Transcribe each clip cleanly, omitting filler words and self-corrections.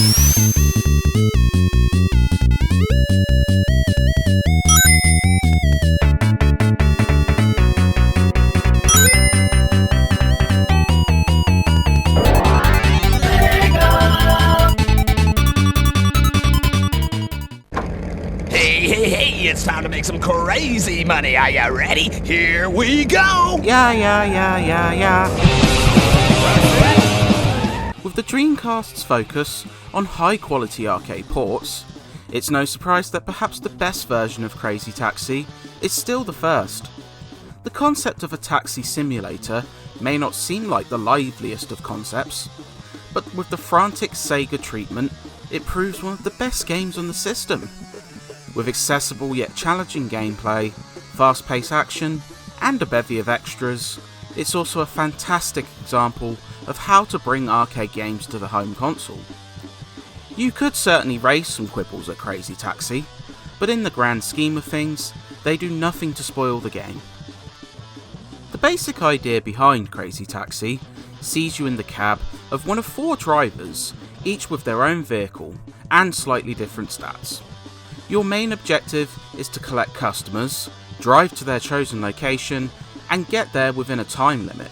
Hey, it's time to make some crazy money. Are you ready? Here we go! Yeah. With the Dreamcast's focus on high-quality arcade ports, it's no surprise that perhaps the best version of Crazy Taxi is still the first. The concept of a taxi simulator may not seem like the liveliest of concepts, but with the frantic Sega treatment, it proves one of the best games on the system. With accessible yet challenging gameplay, fast-paced action, and a bevy of extras, it's also a fantastic example of how to bring arcade games to the home console. You could certainly raise some quibbles at Crazy Taxi, but in the grand scheme of things, they do nothing to spoil the game. The basic idea behind Crazy Taxi sees you in the cab of one of 4 drivers, each with their own vehicle and slightly different stats. Your main objective is to collect customers, drive to their chosen location, and get there within a time limit.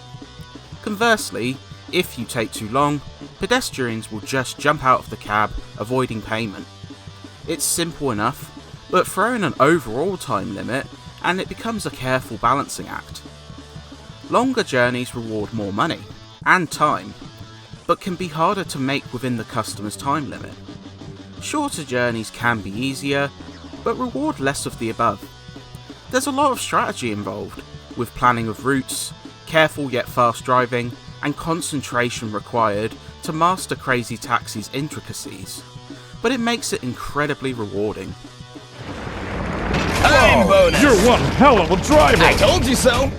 Conversely, if you take too long, pedestrians will just jump out of the cab, avoiding payment. It's simple enough, but throw in an overall time limit and it becomes a careful balancing act. Longer journeys reward more money and time, but can be harder to make within the customer's time limit. Shorter journeys can be easier, but reward less of the above. There's a lot of strategy involved, with planning of routes, careful yet fast driving, and concentration required to master Crazy Taxi's intricacies, but it makes it incredibly rewarding. Time bonus! You're one hell of a driver! I told you so!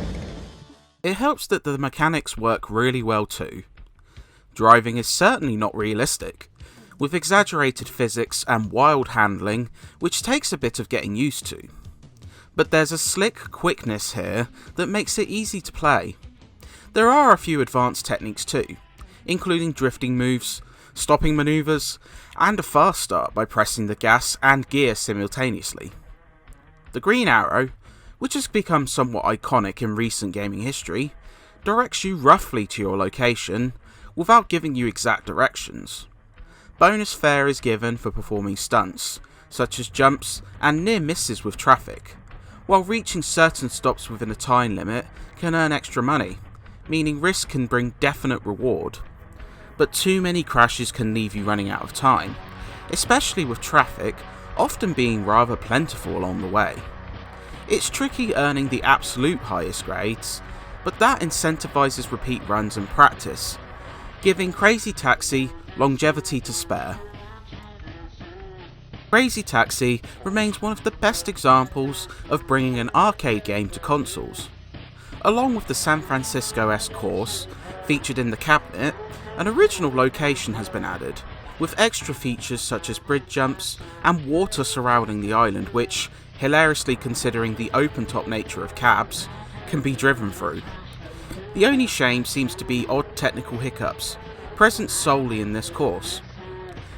It helps that the mechanics work really well too. Driving is certainly not realistic, with exaggerated physics and wild handling, which takes a bit of getting used to. But there's a slick quickness here that makes it easy to play. There are a few advanced techniques too, including drifting moves, stopping manoeuvres, and a fast start by pressing the gas and gear simultaneously. The green arrow, which has become somewhat iconic in recent gaming history, directs you roughly to your location without giving you exact directions. Bonus fare is given for performing stunts, such as jumps and near misses with traffic, while reaching certain stops within a time limit can earn extra money, meaning risk can bring definite reward. But too many crashes can leave you running out of time, especially with traffic often being rather plentiful along the way. It's tricky earning the absolute highest grades, but that incentivizes repeat runs and practice, giving Crazy Taxi longevity to spare. Crazy Taxi remains one of the best examples of bringing an arcade game to consoles. Along with the San Francisco-esque course featured in the cabinet, an original location has been added, with extra features such as bridge jumps and water surrounding the island which, hilariously considering the open-top nature of cabs, can be driven through. The only shame seems to be odd technical hiccups, present solely in this course.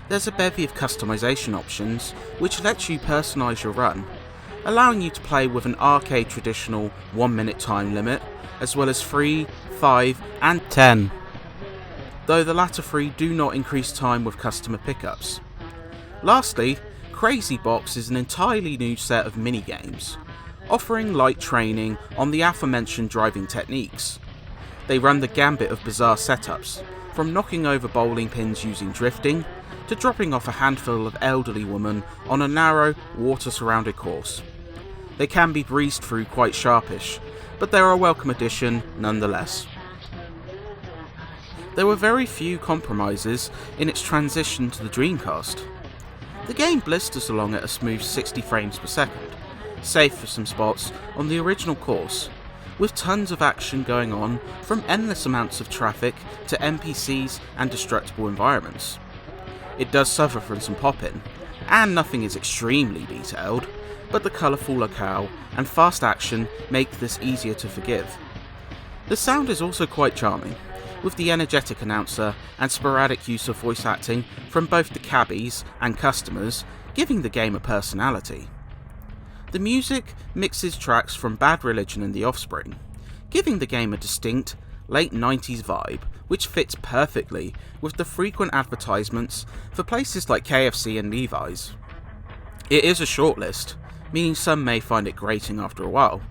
There's a bevy of customization options which lets you personalise your run, allowing you to play with an arcade traditional 1 minute time limit, as well as 3, 5 and 10, though the latter 3 do not increase time with customer pickups. Lastly, Crazy Box is an entirely new set of mini-games, offering light training on the aforementioned driving techniques. They run the gambit of bizarre setups, from knocking over bowling pins using drifting, to dropping off a handful of elderly women on a narrow, water-surrounded course. They can be breezed through quite sharpish, but they're a welcome addition nonetheless. There were very few compromises in its transition to the Dreamcast. The game blisters along at a smooth 60 frames per second, save for some spots on the original course, with tons of action going on from endless amounts of traffic to NPCs and destructible environments. It does suffer from some pop-in, and nothing is extremely detailed, but the colourful locale and fast action make this easier to forgive. The sound is also quite charming, with the energetic announcer and sporadic use of voice acting from both the cabbies and customers, giving the game a personality. The music mixes tracks from Bad Religion and The Offspring, giving the game a distinct, late 90s vibe which fits perfectly with the frequent advertisements for places like KFC and Levi's. It is a short list, meaning some may find it grating after a while,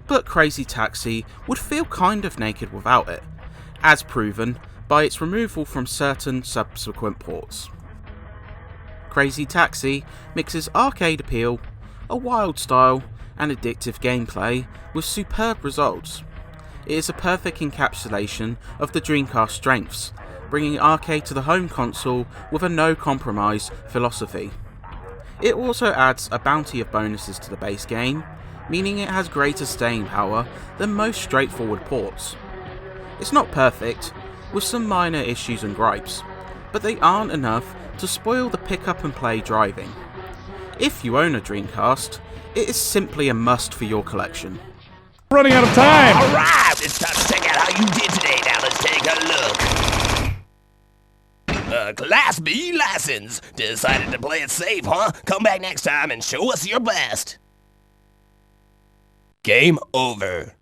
but Crazy Taxi would feel kind of naked without it, as proven by its removal from certain subsequent ports. Crazy Taxi mixes arcade appeal, a wild style, and addictive gameplay with superb results. It is a perfect encapsulation of the Dreamcast strengths, bringing arcade to the home console with a no-compromise philosophy. It also adds a bounty of bonuses to the base game, meaning it has greater staying power than most straightforward ports. It's not perfect, with some minor issues and gripes, but they aren't enough to spoil the pick-up and play driving. If you own a Dreamcast, it is simply a must for your collection. Running out of time! Alright, it's time to check out how you did today. Now let's take a look. Class B license. Decided to play it safe, huh? Come back next time and show us your best. Game over.